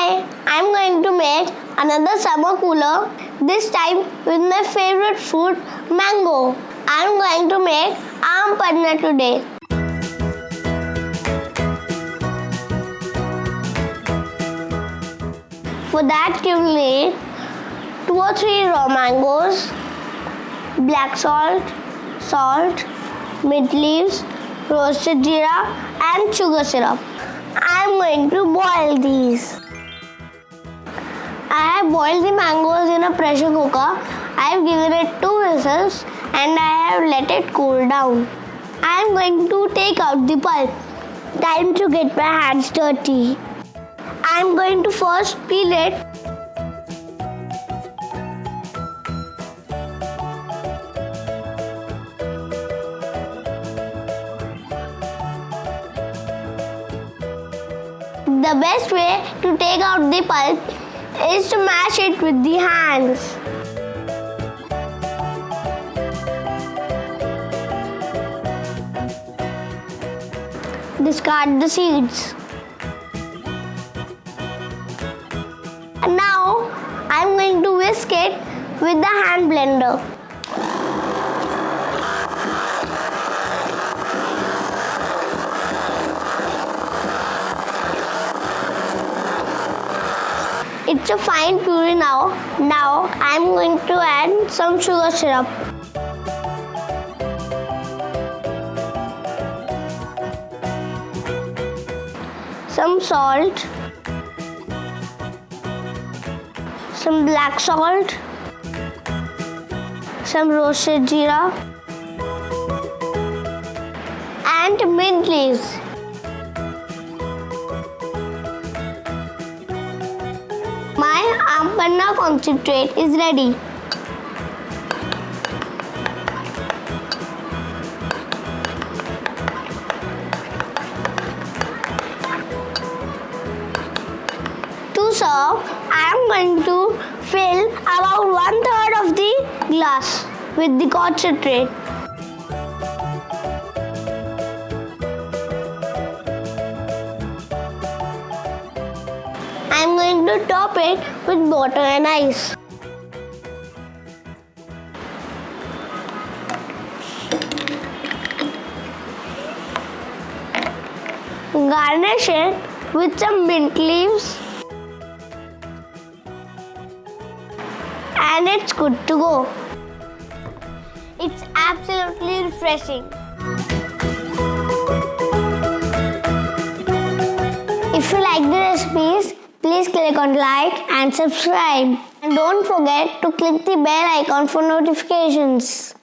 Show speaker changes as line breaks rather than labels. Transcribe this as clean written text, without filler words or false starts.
Hi, I'm going to make another summer cooler, this time with my favorite fruit, mango. I'm going to make panna today. For that you will need 2 or 3 raw mangoes, black salt, mint leaves, roasted jeera and sugar syrup. I'm going to boil these. I have boiled the mangoes in a pressure cooker. I have given it 2 whistles and I have let it cool down. I am going to take out the pulp. Time to get my hands dirty. I am going to first peel it. The best way to take out the pulp is to mash it with the hands. Discard the seeds. And now I am going to whisk it with the hand blender. It's a fine puree now. Now I am going to add some sugar syrup. Some salt, some black salt, some roasted jeera and mint leaves. My panna concentrate is ready. To serve, I am going to fill about 1/3 of the glass with the concentrate. I am going to top it with butter and ice. Garnish it with some mint leaves. And it's good to go. It's absolutely refreshing. If you like the recipes, please click on like and subscribe. And don't forget to click the bell icon for notifications.